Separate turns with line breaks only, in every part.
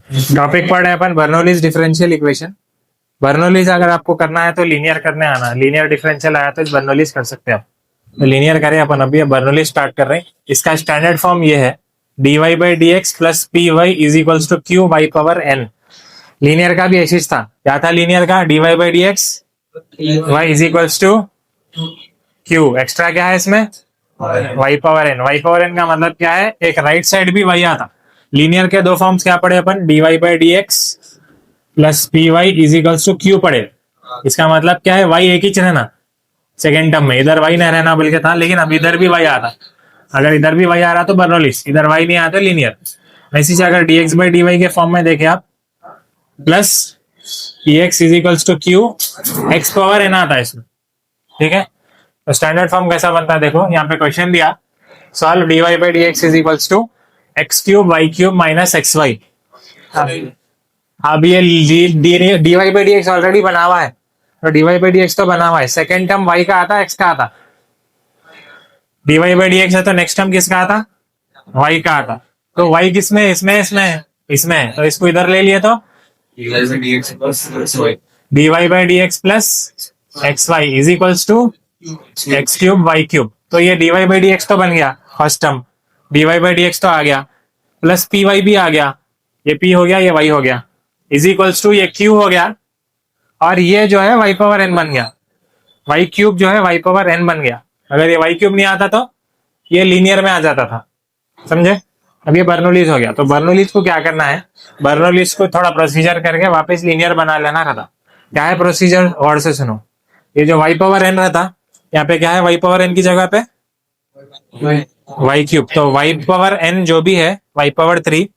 Topic पढ़ रहे हैं अपन बर्नौलीज डिफरेंशियल इक्वेशन। बर्नौलीज अगर आपको करना है तो लीनियर करने आना, लीनियर डिफरेंशियल आया तो बर्नौलीज कर सकते हैं आप। तो लीनियर करें अपन, अभी बर्नौलीज स्टार्ट कर रहे हैं। इसका स्टैंडर्ड फॉर्म ये है, dy by D X plus P Y is equals to Q Y power N. Linear का भी ऐसी था, क्या था लीनियर का? dy by D X Y is equals to Q, extra क्या है इसमें? Y power N. Y power N का मतलब क्या है? एक राइट साइड भी वही आता। लीनियर के दो फॉर्म्स क्या पढ़े अपन? dy by D X plus P Y is equals to Q पढ़े। इसका मतलब क्या है? y एक ही रहना सेकेंड टर्म में, इधर y नहीं रहना बल्कि था, लेकिन अब इधर भी y आता। अगर इधर भी y आ रहा तो बर्नौलीज, इधर y नहीं आता लीनियर। ऐसी से अगर dx बाई डी वाई के फॉर्म में देखे आप, plus dx is equals to Q X power N आता है इसमें, ठीक है। तो स्टैंडर्ड फॉर्म कैसा बनता है देखो, यहाँ पे क्वेश्चन दिया, solve dy by D X is equals to X cube Y cube minus X Y. अब ये dy by D X already बना हुआ है, तो dy बाई डी एक्स तो बना हुआ है, सेकेंड टर्म y का आता, x का आता। dy बाई डी एक्स है तो नेक्स्ट टर्म किसका आता? y का आता। तो y किसमें? इसमें तो इसको इधर ले लिए तो dy by D X plus X Y is equals to X cube Y cube. तो ये dy बाई डी एक्स तो बन गया first term, dy by D X तो आ गया, प्लस पी वाई भी आ गया, ये p हो गया, ये y हो गया, इज इक्वल्स टू ये q हो गया, और ये जो है y पावर n बन गया, y क्यूब जो है y पावर n बन गया। अगर ये y क्यूब नहीं आता तो ये लीनियर में आ जाता था, समझे। अब ये बर्नौलीज हो गया। तो बर्नौलीज को क्या करना है? बर्नौलीज को थोड़ा प्रोसीजर करके वापस लीनियर बना लेना रहता। क्या है प्रोसीजर? और से सुनो, ये जो y पावर n रहता, यहाँ पे क्या है? y पावर n की जगह पे y क्यूब, तो y पावर n जो भी है y पावर 3,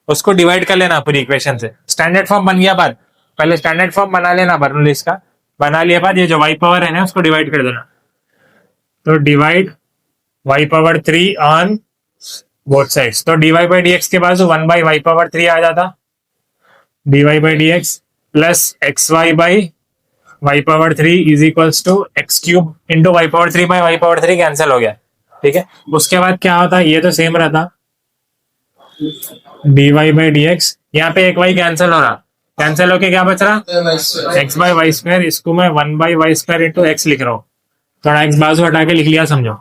उसको डिवाइड कर लेना पूरी इक्वेशन से। स्टैंडर्ड फॉर्म बन गया बाद, पहले स्टैंडर्ड फॉर्म बना लेना बर्नौलीज का, बना लिया बाद ये जो y पावर n है उसको डिवाइड कर देना। तो divide y power 3 on both sides, तो dy बाई डी एक्स के बाद 1 बाई वाई पावर 3 आ जाता, dy by D X plus X Y by Y power 3 is equals to X cube into Y power 3 by Y power 3 cancel हो गया, ठीक है। उसके बाद क्या होता? ये तो सेम रहता, dy बाई डी एक्स, यहाँ पे एक y कैंसिल हो रहा, कैंसिल होके क्या बच रहा? x बाई वाई स्क्वायर, इसको मैं 1 by Y square into X लिख रहा हूँ, थोड़ा x बाजू हटा के लिख लिया, समझो,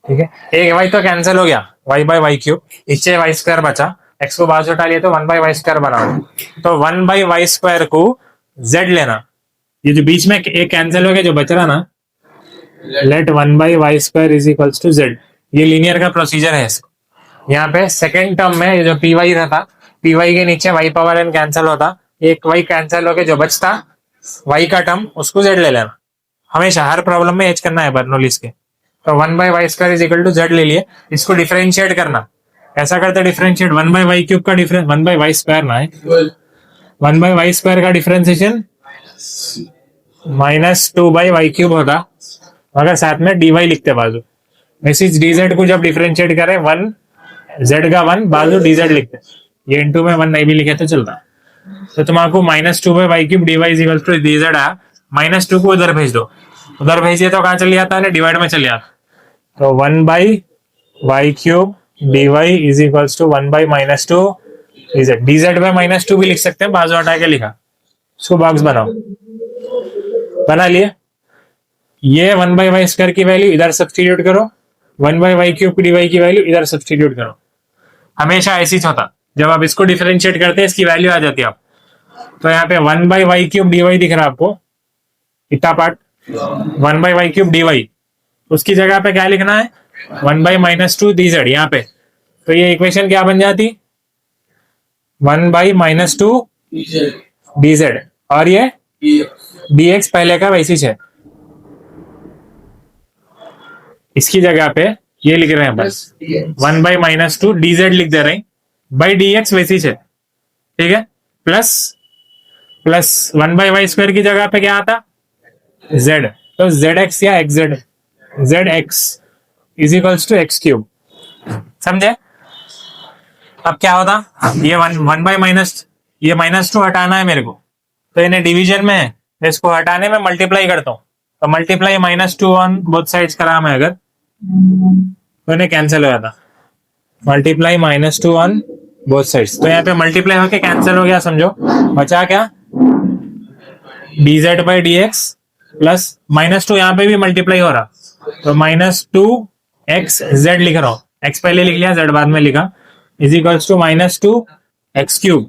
ठीक है। एक y तो कैंसिल हो गया, y बाई वाई क्यूब, इससे वाई स्क्वायर बचा, x को बाजू हटा लिया तो 1 बाई वाई स्क्वायर बना। तो 1 बाई वाई स्क्वायर को z लेना, ये जो बीच में एक कैंसिल हो गया, जो बच रहा ना, let 1 by Y square is equals to z। ये लीनियर का प्रोसीजर है इसको। यहाँ पे सेकेंड टर्म में ये जो पी वाई रहता, पी वाई के नीचे वाई पावर एन कैंसिल होता, एक वाई कैंसिल होके जो बचता वाई का टर्म, उसको जेड ले लेना। हमेशा हर प्रॉब्लम में एच करना है बर्नौलीज के। तो 1 by Y square is equal to Z ले लिए, इसको डिफरेंशिएट करना। ऐसा करते डिफरेंशिएट, 1 बाई वाई क्यूब का डिफरेंस, 1 बाई वाई स्क्वायर ना है, 1 बाई वाई स्क्वायर का differentiation minus 2 by Y cube होता, अगर साथ में डी वाई लिखते बाजू। वैसे डीजेड को जब डिफरेंशिएट करें, 1 जेड का 1 बाजू डीजेड लिखते, ये इंटू में 1 नहीं भी लिखे तो चलता। तो तुम्हारा minus 2 by Y cube D Y is equal to D Z आया, माइनस 2 को उधर भेज दो, उधर भेजिए तो कहाँ चल जाता है? डिवाइड में चल जाता। तो 1 by Y cube D Y is equals to 1 by minus 2 D Z, D Z by minus 2 भी लिख सकते हैं, बाजू हटा के लिखा, इसको बॉक्स बनाओ, बना लिए। ये 1 बाई वाई स्क्वायर की वैल्यू इधर सब्सटीट्यूट करो, 1 by Y cube D Y की वैल्यू इधर सब्सटीट्यूट करो। हमेशा ऐसी होता, जब आप इसको डिफरेंशिएट करते हैं इसकी वैल्यू आ जाती है आप। तो यहाँ पे 1 by Y cube D Y दिख रहा है आपको, इतना part 1 by Y cube D Y, उसकी जगह पे क्या लिखना है? 1 बाई माइनस 2 डी जेड यहाँ पे। तो ये इक्वेशन क्या बन जाती? 1 बाई माइनस 2 डी जेड, और ये डी एक्स पहले का वैसी है, इसकी जगह पे ये लिख रहे हैं बस 1 बाई माइनस 2 डी जेड लिख दे रहे हैं, बाई डी एक्स वैसी है, ठीक है। प्लस 1 बाई वाई स्क्वायर की जगह पे क्या आता? z, तो जेड एक्स या X Z, Z X is equals to X cube, समझे। अब क्या होता? ये 1 बाई माइनस, ये -2 हटाना है मेरे को, तो इन्हें डिवीजन में है, इसको हटाने में मल्टीप्लाई करता हूँ, तो मल्टीप्लाई -2 ऑन बोथ साइड्स करा मैं अगर, तो इन्हें कैंसिल हो जाता, मल्टीप्लाई -2 ऑन बोथ साइड्स। तो यहाँ पे मल्टीप्लाई होके कैंसिल हो गया, समझो बचा क्या, dz by D X plus -2, यहाँ पे भी मल्टीप्लाई हो रहा, तो -2 x z लिख रहा हूं, x पहले लिख लिया, z बाद में लिखा, इज इक्वल्स टू -2 x³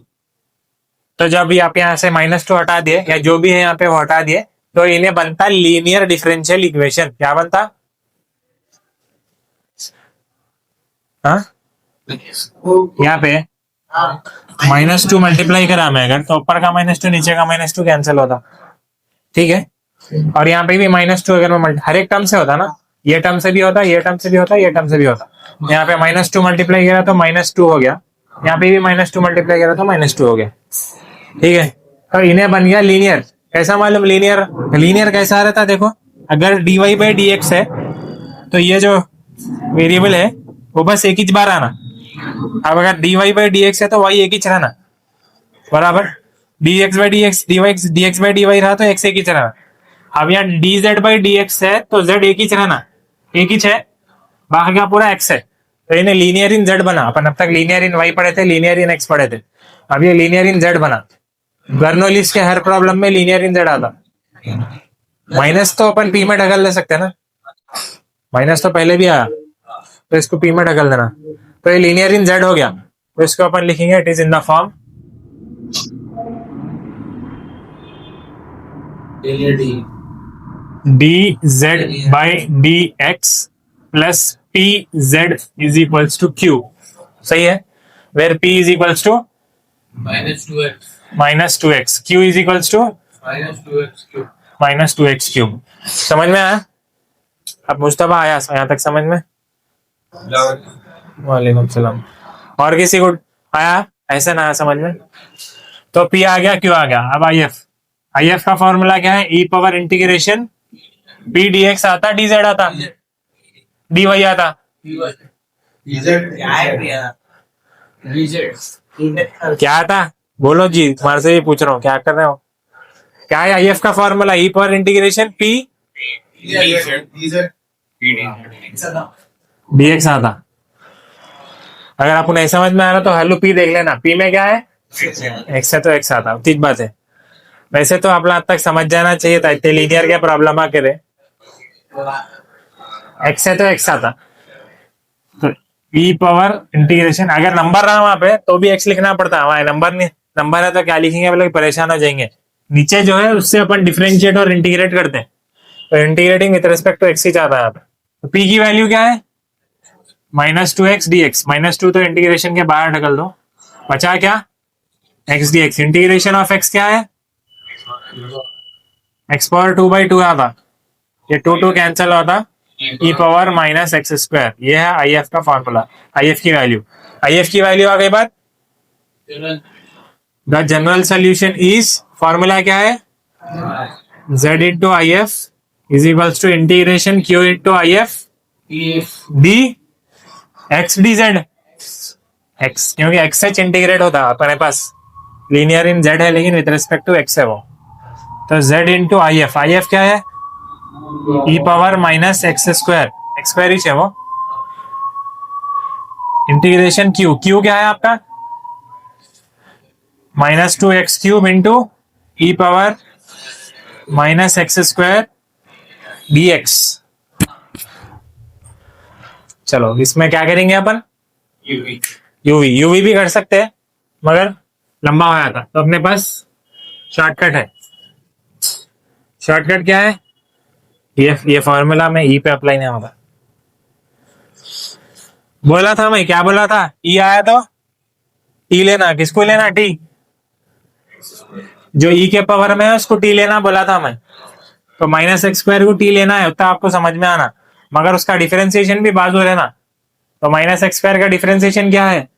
तो जब भी आप यहाँ से -2 हटा दिए या जो भी है यहाँ पे वो हटा दिए, तो इन्हें बनता लीनियर डिफरेंशियल इक्वेशन। क्या बनता, हाँ यहाँ पे -2 मल्टीप्लाई करा मैं अगर, तो ऊपर का -2 नीचे का -2 कैंसिल होता, ठीक है। और यहाँ पे भी -2 अगर मैं हर एक टर्म से होता ना, ये टर्म से भी होता, ये टर्म से भी होता, ये टर्म से भी होता। यहाँ पे -2 मल्टीप्लाई करा तो -2 हो गया, यहाँ पे भी -2 मल्टीप्लाई करा तो -2 हो गया, ठीक है। तो इन्हें बन गया लीनियर। कैसा मालूम लीनियर, लीनियर कैसा आ रहा था, देखो अगर dy बाई डी एक्स है तो ये जो वेरिएबल है वो बस एक ही बार आना, अब अगर dy बाई डी एक्स है तो y एक ही रहना, बराबर, dx by D x, dx by dy रहा तो x एक ही रहना। अब यहाँ dz बाई डी एक्स है तो z एक ही रहना, एक ही है, बाकी का पूरा x है, तो इन्हें लीनियर इन z बना। अपन अब तक लीनियर इन y पढ़े थे, लीनियर इन x पढ़े थे, अब ये लीनियर इन z बना। बर्नौलीज के हर प्रॉब्लम में लीनियर इन z आता। माइनस तो अपन p में ढकल ले सकते हैं ना, माइनस तो पहले भी आया, तो इसको p में ढकल देना, तो ये लीनियर इन z हो गया। तो इसको अपन लिखेंगे, it is in the form dz by D X plus pz is equals to q, सही है, where p is equals to -2x, q is equals to -2x³। समझ में आया, अब मुस्तफा आया यहाँ तक समझ में, वालेकुम सलाम, और किसी को आया ऐसा ना आया समझ में, तो p आ गया, q आ गया। अब if का फॉर्मूला क्या है, e power integration p dx आता, dz आता, dy आता, क्या आता, बोलो जी, तुम्हारे से ही पूछ रहा हूँ, क्या कर रहे हो, क्या है if का formula, e power integration p dx आता। अगर आपको नहीं समझ में आ रहा तो हेलो p देख लेना, p में क्या है x है तो x आता, ठीक बात है। वैसे तो आप आज तक समझ जाना चाहिए था, इतने लीनियर क्या प्रॉब्लम आ करे, x है तो x आता, तो e पावर इंटीग्रेशन, अगर नंबर रहा वहां पे तो भी x लिखना पड़ता है, वहां नंबर नहीं, नंबर है तो क्या लिखेंगे, बोले परेशान हो जाएंगे। नीचे जो है उससे अपन डिफरेंशिएट और इंटीग्रेट करते हैं, तो integrating with respect to x ही चाहता है। तो p की वैल्यू क्या है, -2x dx, -2 तो इंटीग्रेशन के बाहर ढकल दो, बचा क्या, x dx, integration of x क्या है, x पावर 2/2 आता, ये 2 कैंसिल होता, e पावर -x², ये है if का फॉर्मूला, if की वैल्यू, if की वैल्यू आ गई बात। The general solution is, formula क्या है, z into if is equals to integration q into if d x dz, x क्योंकि x से इंटीग्रेट होता अपने पास, लीनियर इन z है लेकिन विद रिस्पेक्ट टू x है वो, तो z इंटू if, if क्या है, e पावर -x², x² ही है वो, इंटीग्रेशन q, q क्या है आपका, -2x³ into e power -x² dx। चलो इसमें क्या करेंगे अपन, यूवी भी कर सकते हैं मगर लंबा हो जाता, तो अपने पास शॉर्टकट है। शॉर्टकट क्या है, ये फॉर्मूला में ई पे अप्लाई नहीं होगा, बोला था मैं, क्या बोला था, ई आया तो टी लेना, किसको लेना, टी, जो ई के पावर में है उसको टी लेना बोला था मैं, तो -x² को टी लेना है, उतना आपको समझ में आना, मगर उसका डिफरेंशिएशन भी बाजू लेना। तो -x² का डिफरेंशिएशन क्या है,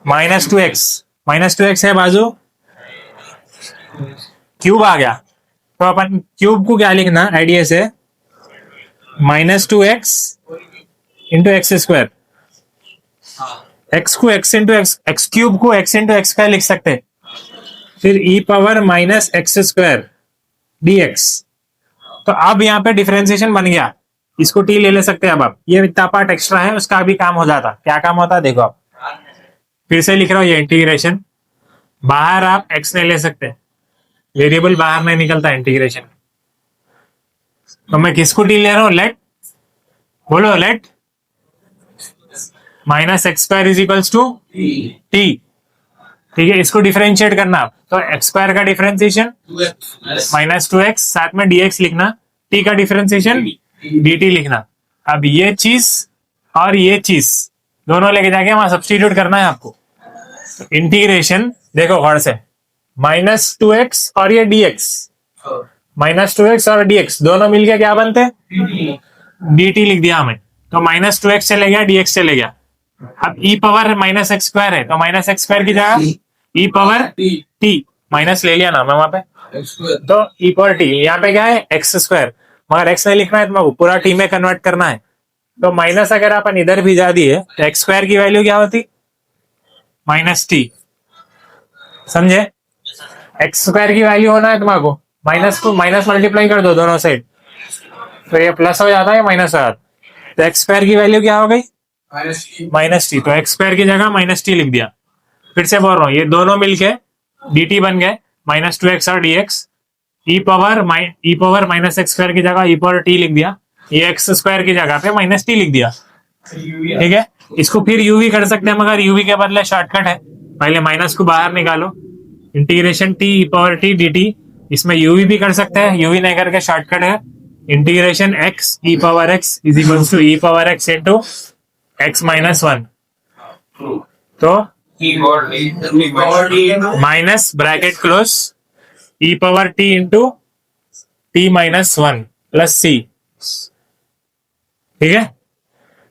-2x है बाजू, क्यूब आ गया, तो अपन क्यूब को क्या लिखना, आइडिया से -2x इंटू x², x को x इंटू x क्यूब को x इंटू x² लिख सकते, फिर e पावर -x² dx। तो अब यहाँ पे डिफरेंशिएशन बन गया, इसको t ले सकते हैं। अब आप ये इतना पार्ट एक्स्ट्रा है, उसका भी काम हो जाता, क्या काम होता है देखो आप, फिर से लिख रहा हूँ ये इंटीग्रेशन, बाहर आप x नहीं ले सकते, वेरिएबल बाहर नहीं निकलता इंटीग्रेशन। तो मैं किसको टी ले रहा हूँ, लेट, बोलो let minus X square is equals to T. ठीक है, इसको डिफरेंशिएट करना आप, तो एक्स स्क्वायर का डिफरेंशिएशन -2x, साथ में dx लिखना, t का डिफरेंशिएशन dt लिखना। अब ये चीज और ये चीज दोनों लेके जाके वहां सब्स्टिट्यूट करना है आपको। इंटीग्रेशन देखो गौर से, -2x और ये dx, -2x और dx दोनों मिलके क्या बनते हैं, dt लिख दिया हमें। तो -2x चले गया, dx चले गया। अब e पावर -x स्क्वायर है, तो -x स्क्वायर की जगह e पावर t, माइनस ले लिया ना मैं वहां पे, तो e पावर t, यहाँ पे क्या है x स्क्वायर, मगर x नहीं लिखना है, तो पूरा t में कन्वर्ट करना है। तो माइनस अगर अपन इधर भी जा दिए तो x स्क्वायर की वैल्यू क्या होती, -t, समझे। x स्क्वायर की वैल्यू होना है तुम्हारे को, माइनस को माइनस मल्टीप्लाई कर दो दोनों साइड, तो ये प्लस हो जाता है, माइनस हो जाता है। तो x स्क्वायर की वैल्यू क्या हो गई, -t, तो x स्क्वायर की जगह -t लिख दिया। फिर से बोल रहा हूँ, ये दोनों मिलके dt बन गए, -2x और dx, e power -x square की जगह e पावर t लिख दिया, ये x स्क्वायर की जगह पे -t लिख दिया। ठीक है, इसको फिर u भी कर सकते हैं, मगर u के बदले शॉर्टकट है, पहले माइनस को बाहर निकालो, integration t e power t dt, इसमें u भी कर सकते हैं, u नहीं करके शॉर्टकट है integration x e power x is equal to e power x into x -1, तो minus bracket close e power t into t -1 plus c। ठीक है,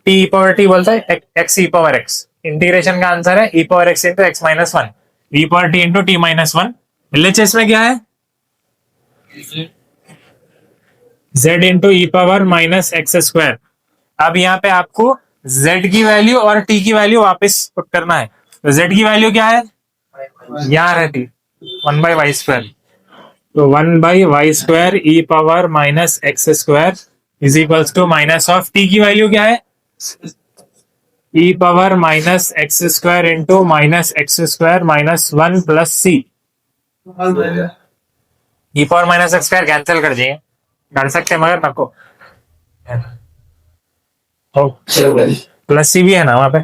t e पावर t बोलता है x e power x, integration का answer है e power x into x -1, e power t into t -1। LHS में क्या है, z into e power -x square. अब यहाँ पे आपको z की वैल्यू और t की वैल्यू वापस पुट करना है, तो z की वैल्यू क्या है, यहाँ रहती 1/y स्क्वायर, तो 1/y square e power -x square is equals to minus of t की वैल्यू क्या है, e power -x square into -x square -1 plus c। e power -x square cancel कर दिए, कर सकते हैं मगर नको, प्लस सी भी है ना वहां पे।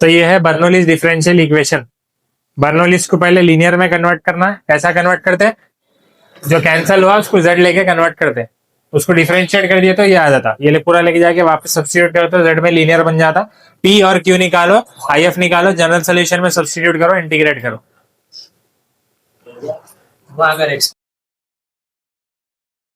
तो ये है बर्नौलीज डिफरेंशियल इक्वेशन। बर्नौलीज को पहले लीनियर में कन्वर्ट करना है, कैसा कन्वर्ट करते हैं, जो कैंसिल हुआ उसको z लेके कन्वर्ट करते हैं, उसको डिफरेंशिएट कर दिया तो ये आ जाता, ये पूरा लेके जाके वापस सब्स्टिट्यूट करो तो z में लीनियर बन जाता। p और q निकालो, if निकालो, जनरल सोल्यूशन में सब्स्टिट्यूट करो, इंटीग्रेट करो।